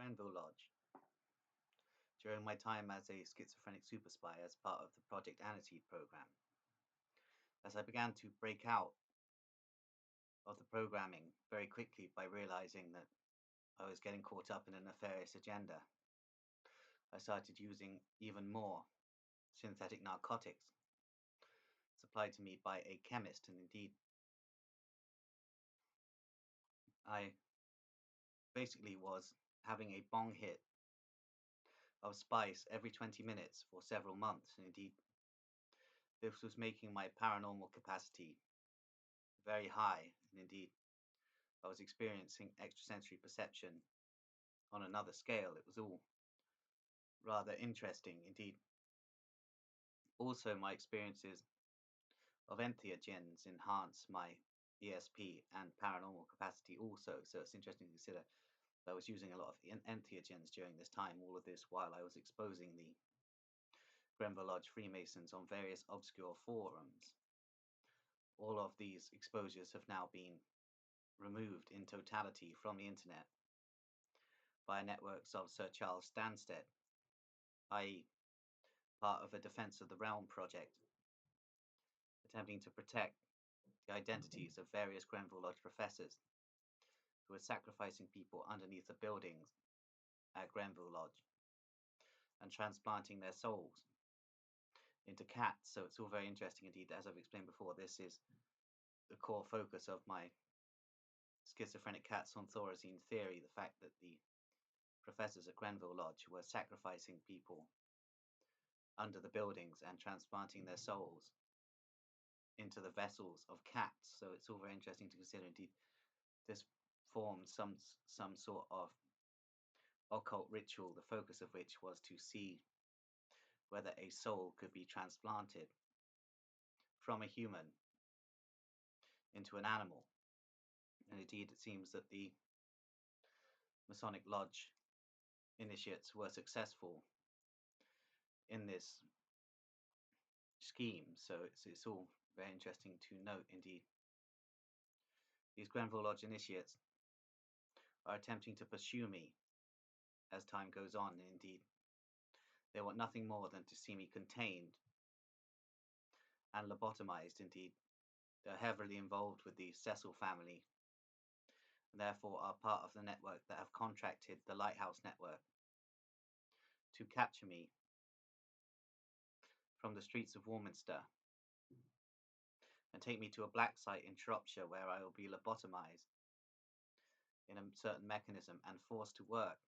Grenville Lodge during my time as a schizophrenic super spy as part of the Project Aniseed program. As I began to break out of the programming very quickly by realizing that I was getting caught up in a nefarious agenda, I started using even more synthetic narcotics supplied to me by a chemist, and indeed I basically was having a bong hit of spice every 20 minutes for several months, and indeed this was making my paranormal capacity very high, and indeed I was experiencing extrasensory perception on another scale. It was all rather interesting indeed. Also, my experiences of entheogens enhance my ESP and paranormal capacity also, so it's interesting to consider that I was using a lot of entheogens during this time, all of this while I was exposing the Grenville Lodge Freemasons on various obscure forums. All of these exposures have now been removed in totality from the internet by networks of Sir Charles Stanstead, i.e. part of a Defence of the Realm project, attempting to protect the identities of various Grenville Lodge professors who were sacrificing people underneath the buildings at Grenville Lodge and transplanting their souls into cats. So it's all very interesting indeed. As I've explained before, this is the core focus of my schizophrenic cats on Thorazine theory, the fact that the professors at Grenville Lodge were sacrificing people under the buildings and transplanting their souls into the vessels of cats. So it's all very interesting to consider. Indeed, this formed some sort of occult ritual, the focus of which was to see whether a soul could be transplanted from a human into an animal. And indeed, it seems that the Masonic Lodge initiates were successful in this scheme. So it's all very interesting to note indeed. These Grenville Lodge initiates are attempting to pursue me as time goes on, and indeed they want nothing more than to see me contained and lobotomized. Indeed, they're heavily involved with the Cecil family and therefore are part of the network that have contracted the Lighthouse network to capture me from the streets of Warminster and take me to a black site in Shropshire where I will be lobotomized in a certain mechanism and forced to work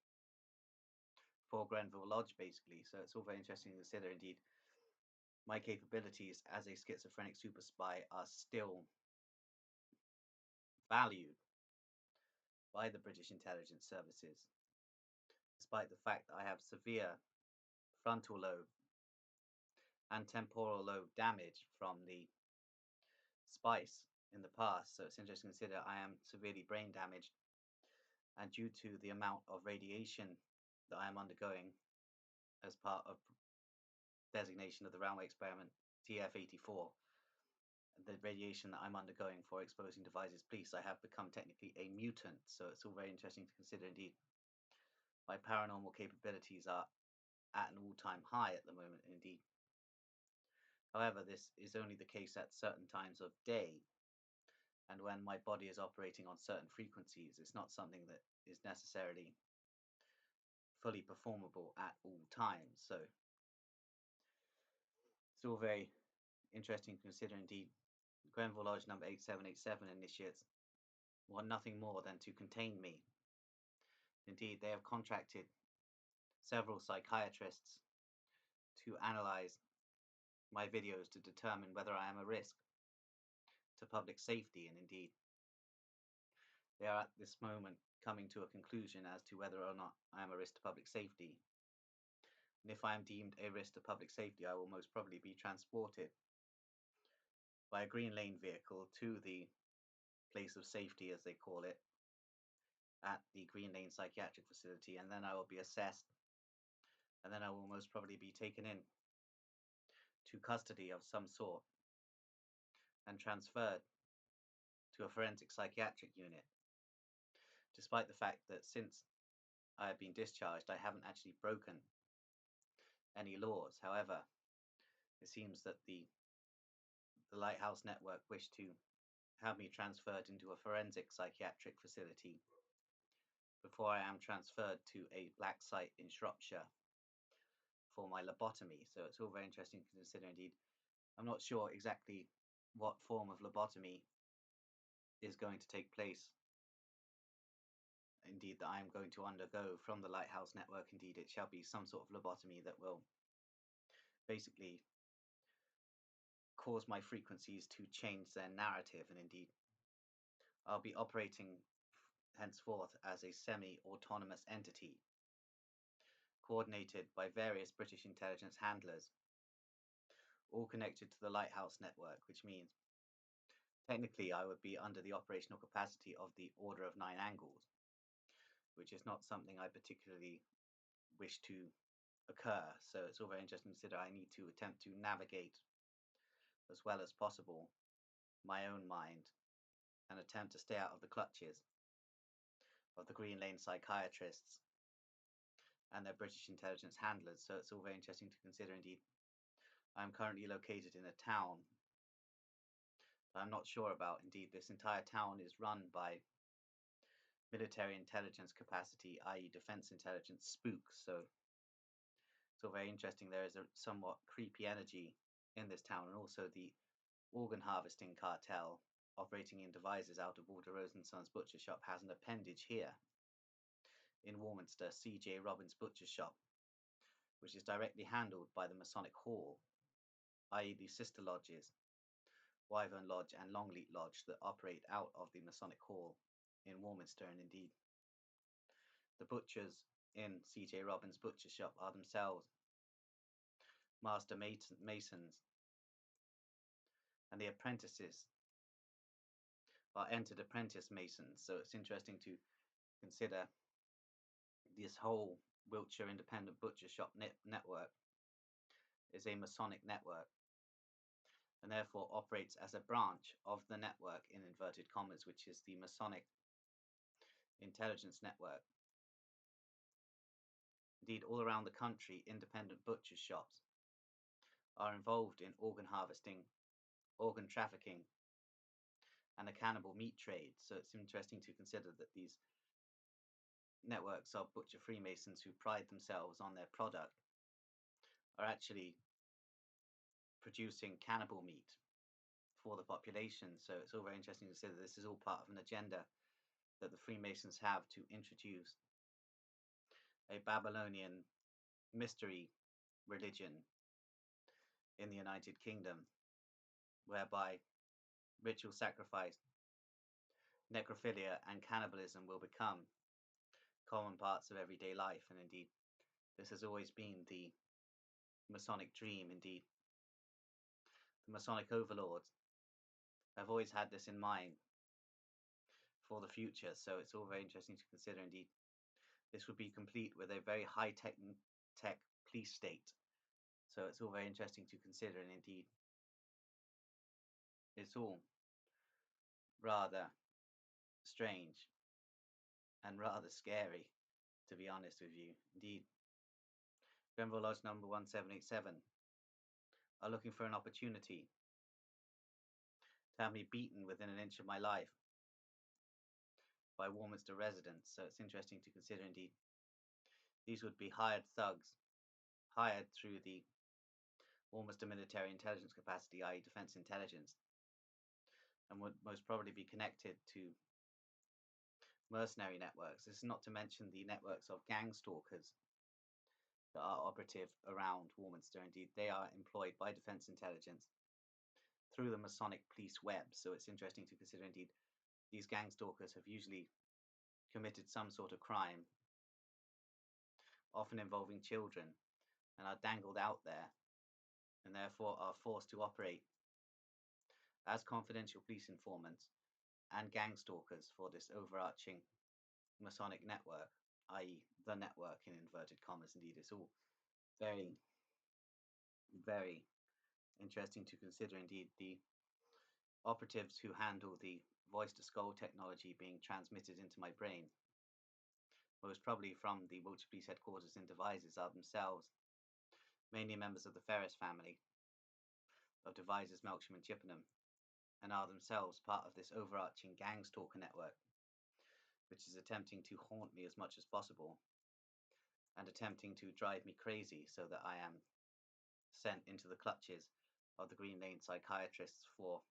for Grenville Lodge, basically. So it's all very interesting to consider. Indeed, my capabilities as a schizophrenic super spy are still valued by the British intelligence services, despite the fact that I have severe frontal lobe and temporal lobe damage from the spice in the past. So it's interesting to consider I am severely brain damaged, and due to the amount of radiation that I am undergoing as part of designation of the Roundway experiment TF-84, the radiation that I'm undergoing for exposing devices police, I have become technically a mutant. So it's all very interesting to consider. Indeed, my paranormal capabilities are at an all-time high at the moment. Indeed, however, this is only the case at certain times of day, and when my body is operating on certain frequencies, it's not something that is necessarily fully performable at all times. So it's all very interesting to consider. Indeed, Grenville Lodge number 8787 initiates want nothing more than to contain me. Indeed, they have contracted several psychiatrists to analyze my videos to determine whether I am a risk to public safety, and indeed they are at this moment coming to a conclusion as to whether or not I am a risk to public safety. And if I am deemed a risk to public safety, I will most probably be transported by a green lane vehicle to the place of safety, as they call it, at the Green Lane Psychiatric Facility, and then I will be assessed, and then I will most probably be taken in to custody of some sort and transferred to a forensic psychiatric unit, despite the fact that since I have been discharged. I haven't actually broken any laws. However, it seems that the Lighthouse network wished to have me transferred into a forensic psychiatric facility before I am transferred to a black site in Shropshire for my lobotomy. So it's all very interesting to consider indeed. I'm not sure exactly what form of lobotomy is going to take place. Indeed, that I am going to undergo from the Lighthouse network. Indeed, it shall be some sort of lobotomy that will basically cause my frequencies to change their narrative, and indeed I'll be operating henceforth as a semi-autonomous entity coordinated by various British intelligence handlers, all connected to the Lighthouse network, which means technically I would be under the operational capacity of the Order of Nine Angles, which is not something I particularly wish to occur. So it's all very interesting to consider. I need to attempt to navigate as well as possible my own mind and attempt to stay out of the clutches of the Green Lane psychiatrists and their British intelligence handlers. So it's all very interesting to consider indeed. I'm currently located in a town that I'm not sure about. Indeed, this entire town is run by military intelligence capacity, i.e. defense intelligence spooks. So it's all very interesting. There is a somewhat creepy energy in this town, and also the organ harvesting cartel operating in devices out of Walter Rose and Sons Butcher Shop has an appendage here in Warminster, C.J. Robbins Butcher Shop, which is directly handled by the Masonic Hall, i.e. the sister lodges, Wyvern Lodge and Longleat Lodge, that operate out of the Masonic Hall in Warminster. And indeed, the butchers in C.J. Robbins Butcher Shop are themselves master masons, and the apprentices are entered apprentice masons. So it's interesting to consider this whole Wiltshire Independent Butcher Shop network is a Masonic network, and therefore operates as a branch of the network, in inverted commas, which is the Masonic Intelligence Network. Indeed, all around the country, independent butcher shops are involved in organ harvesting, organ trafficking, and the cannibal meat trade. So it's interesting to consider that these networks of butcher Freemasons who pride themselves on their product are actually producing cannibal meat for the population. So it's all very interesting to consider this is all part of an agenda that the Freemasons have to introduce a Babylonian mystery religion in the United Kingdom, whereby ritual sacrifice, necrophilia, and cannibalism will become common parts of everyday life. And indeed, this has always been the Masonic dream. Indeed, the Masonic overlords have always had this in mind for the future. So it's all very interesting to consider. Indeed, this would be complete with a very high tech police state. So it's all very interesting to consider, and indeed, it's all rather strange and rather scary, to be honest with you. Indeed, Grenville Lodge number 1787 are looking for an opportunity to have me beaten within an inch of my life by Warminster residents. So it's interesting to consider. Indeed, these would be hired thugs, hired through the Warminster military intelligence capacity, i.e. defense intelligence, and would most probably be connected to mercenary networks. This is not to mention the networks of gang stalkers that are operative around Warminster. Indeed, they are employed by defense intelligence through the Masonic police web. So it's interesting to consider. Indeed, these gang stalkers have usually committed some sort of crime, often involving children, and are dangled out there, and therefore are forced to operate as confidential police informants and gang stalkers for this overarching Masonic network, i.e. the network in inverted commas. Indeed, it's all very, very interesting to consider. Indeed, the operatives who handle the voice to skull technology being transmitted into my brain most probably from the Wiltshire Police Headquarters in Devizes, are themselves mainly members of the Ferris family of Devizes, Melksham and Chippenham, and are themselves part of this overarching gang stalker network, which is attempting to haunt me as much as possible and attempting to drive me crazy so that I am sent into the clutches of the Green Lane psychiatrists for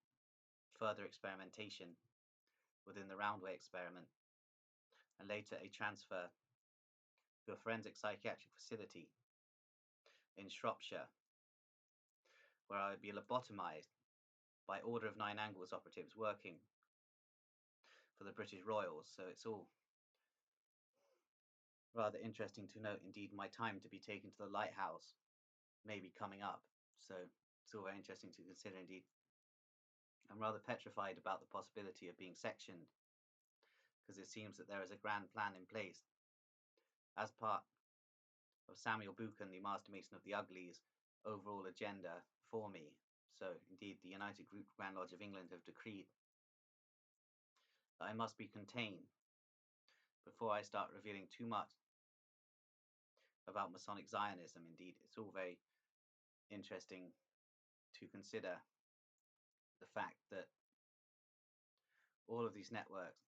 further experimentation within the Roundway experiment, and later a transfer to a forensic psychiatric facility in Shropshire, where I would be lobotomized by order of 9 Angles operatives working for the British Royals. So it's all rather interesting to note. Indeed, my time to be taken to the Lighthouse may be coming up, so it's all very interesting to consider indeed. I'm rather petrified about the possibility of being sectioned, because it seems that there is a grand plan in place as part of Samuel Buchan, the Master Mason of the Uglies, overall agenda for me. So indeed, the United Group Grand Lodge of England have decreed that I must be contained before I start revealing too much about Masonic Zionism. Indeed, it's all very interesting to consider the fact that all of these networks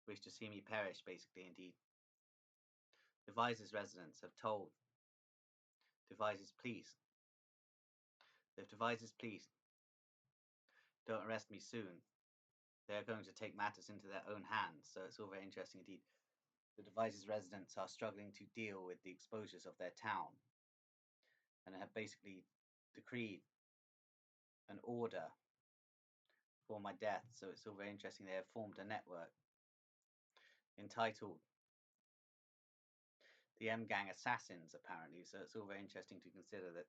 wish to see me perish, basically. Indeed, Devizes residents have told Devizes police that if Devizes police don't arrest me soon, they're going to take matters into their own hands. So it's all very interesting indeed. The Devizes residents are struggling to deal with the exposures of their town and have basically decreed an order for my death. So it's all very interesting. They have formed a network entitled the M Gang Assassins, apparently. So it's all very interesting to consider that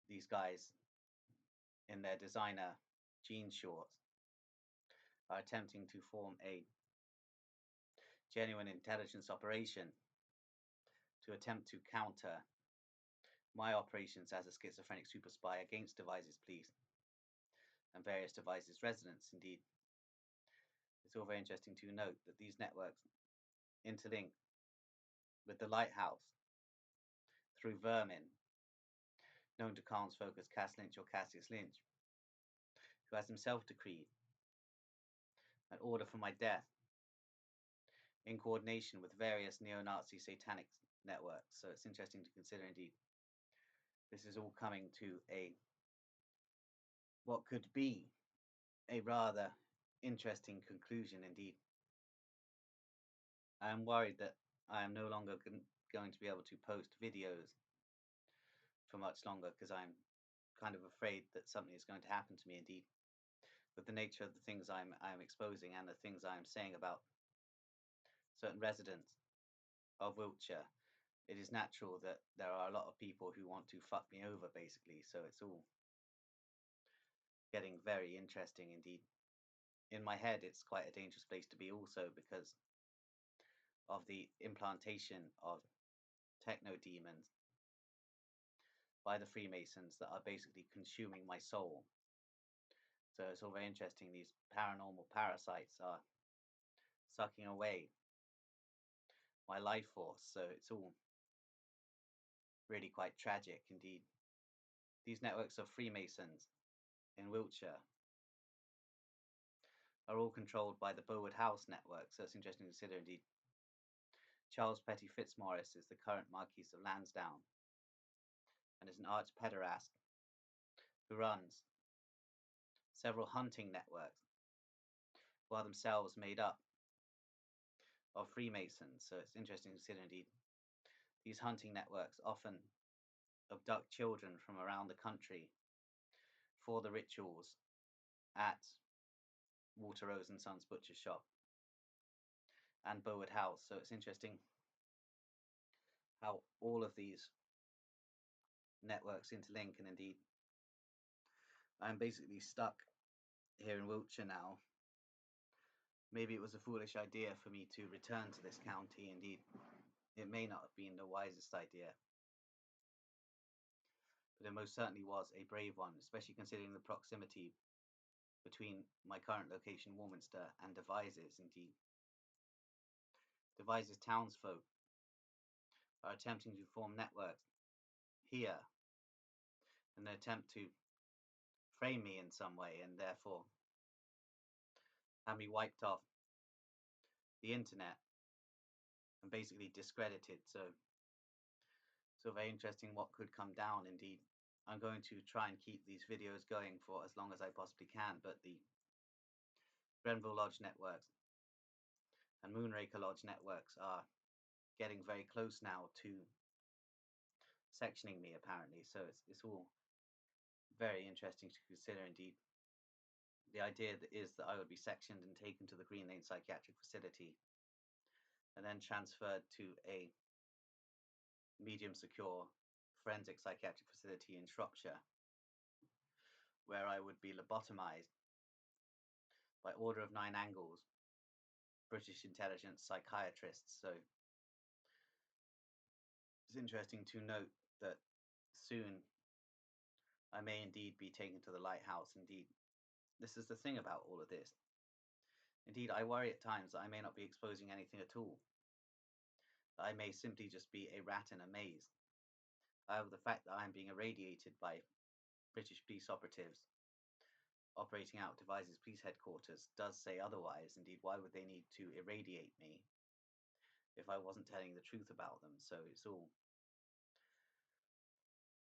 these guys in their designer jean shorts are attempting to form a genuine intelligence operation to attempt to counter my operations as a schizophrenic super spy against Devizes police and various Devizes residents. Indeed, it's all very interesting to note that these networks interlink with the Lighthouse through Vermin, known to Carnes Focus Cass Lynch or Cassius Lynch, who has himself decreed an order for my death in coordination with various neo-Nazi satanic networks. So it's interesting to consider indeed. This is all coming to what could be a rather interesting conclusion indeed. I am worried that I am no longer going to be able to post videos for much longer, because I'm kind of afraid that something is going to happen to me indeed. With the nature of the things I'm exposing and the things I'm saying about certain residents of Wiltshire, it is natural that there are a lot of people who want to fuck me over, basically. So it's all getting very interesting indeed. In my head, it's quite a dangerous place to be also, because of the implantation of techno demons by the Freemasons that are basically consuming my soul. So it's all very interesting. These paranormal parasites are sucking away my life force. So it's all really quite tragic indeed. These networks of Freemasons in Wiltshire are all controlled by the Bowood House network. So it's interesting to consider indeed. Charles Petty Fitzmaurice is the current Marquis of Lansdowne and is an arch pederast who runs several hunting networks who are themselves made up of Freemasons. So it's interesting to consider indeed. These hunting networks often abduct children from around the country for the rituals at Walter Rose and Sons Butcher Shop and Bowood House. So it's interesting how all of these networks interlink, and indeed I'm basically stuck here in Wiltshire now. Maybe it was a foolish idea for me to return to this county. Indeed, it may not have been the wisest idea, but it most certainly was a brave one, especially considering the proximity between my current location, Warminster, and Devizes. Indeed, Devizes townsfolk are attempting to form networks here in an attempt to frame me in some way and therefore have me wiped off the internet and basically discredited. So very interesting what could come down indeed. I'm going to try and keep these videos going for as long as I possibly can, but the Grenville Lodge networks and Moonraker Lodge networks are getting very close now to sectioning me, apparently. So it's all very interesting to consider indeed. The idea is that I would be sectioned and taken to the Green Lane Psychiatric Facility and then transferred to a medium secure forensic psychiatric facility in Shropshire, where I would be lobotomized by order of 9 angles, British intelligence psychiatrists. So it's interesting to note that soon I may indeed be taken to the Lighthouse. Indeed, this is the thing about all of this. Indeed, I worry at times that I may not be exposing anything at all. That I may simply just be a rat in a maze. However, the fact that I am being irradiated by British police operatives operating out of Devizes Police Headquarters does say otherwise. Indeed, why would they need to irradiate me if I wasn't telling the truth about them? So it's all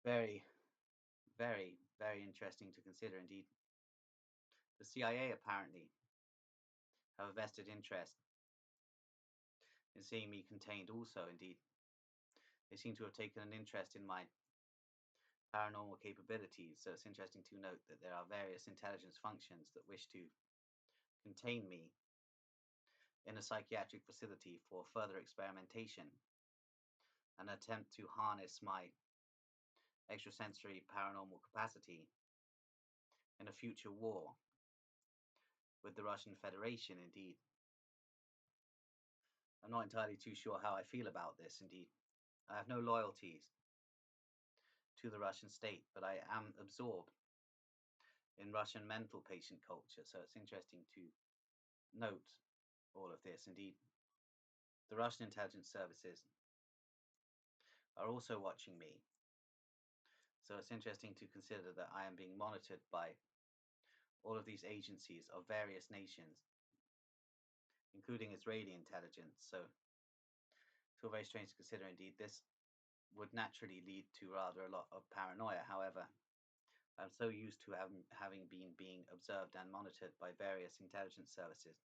very, very, very interesting to consider indeed. The CIA apparently have a vested interest in seeing me contained also. Indeed, they seem to have taken an interest in my paranormal capabilities. So it's interesting to note that there are various intelligence functions that wish to contain me in a psychiatric facility for further experimentation, an attempt to harness my extrasensory paranormal capacity in a future war with the Russian Federation. Indeed, I'm not entirely too sure how I feel about this. Indeed, I have no loyalties to the Russian state, but I am absorbed in Russian mental patient culture. So it's interesting to note all of this. Indeed, the Russian intelligence services are also watching me. So it's interesting to consider that I am being monitored by all of these agencies of various nations, including Israeli intelligence. So it's all very strange to consider indeed. This would naturally lead to rather a lot of paranoia. However, I'm so used to having been being observed and monitored by various intelligence services,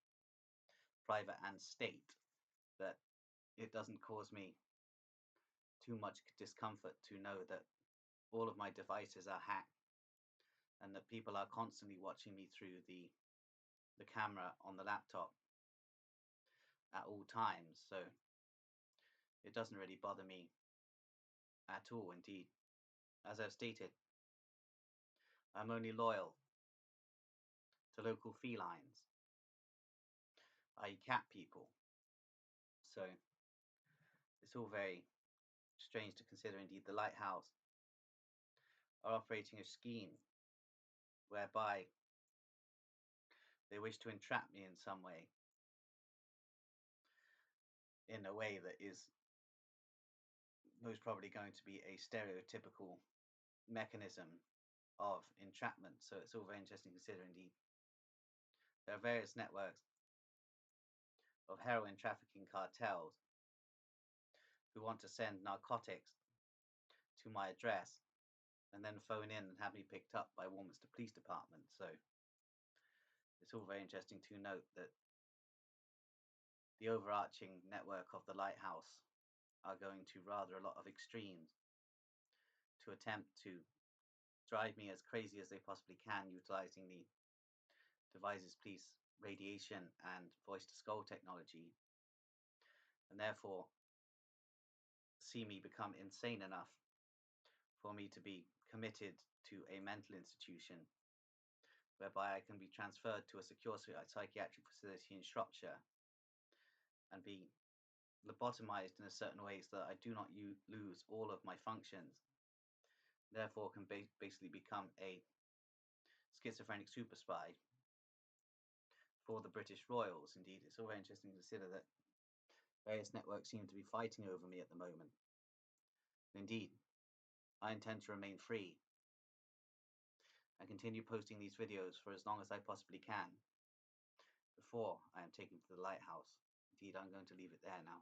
private and state, that it doesn't cause me too much discomfort to know that all of my devices are hacked and that people are constantly watching me through the camera on the laptop at all times. So it doesn't really bother me at all. Indeed, as I've stated, I'm only loyal to local felines, i.e. cat people. So it's all very strange to consider. Indeed, the Lighthouse are operating a scheme whereby they wish to entrap me in some way, in a way that is most probably going to be a stereotypical mechanism of entrapment. So it's all very interesting to consider indeed. There are various networks of heroin trafficking cartels who want to send narcotics to my address and then phone in and have me picked up by Warminster Police Department. So it's all very interesting to note that the overarching network of the Lighthouse are going to rather a lot of extremes to attempt to drive me as crazy as they possibly can, utilizing the Devizes Police radiation and voice to skull technology, and therefore see me become insane enough for me to be committed to a mental institution whereby I can be transferred to a secure psychiatric facility in Shropshire and be lobotomized in a certain way so that I do not lose all of my functions, therefore can basically become a schizophrenic super spy for the British Royals. Indeed, it's all very interesting to consider that Various networks seem to be fighting over me at the moment. Indeed, I intend to remain free and continue posting these videos for as long as I possibly can before I am taken to the lighthouse. Indeed, I'm going to leave it there now.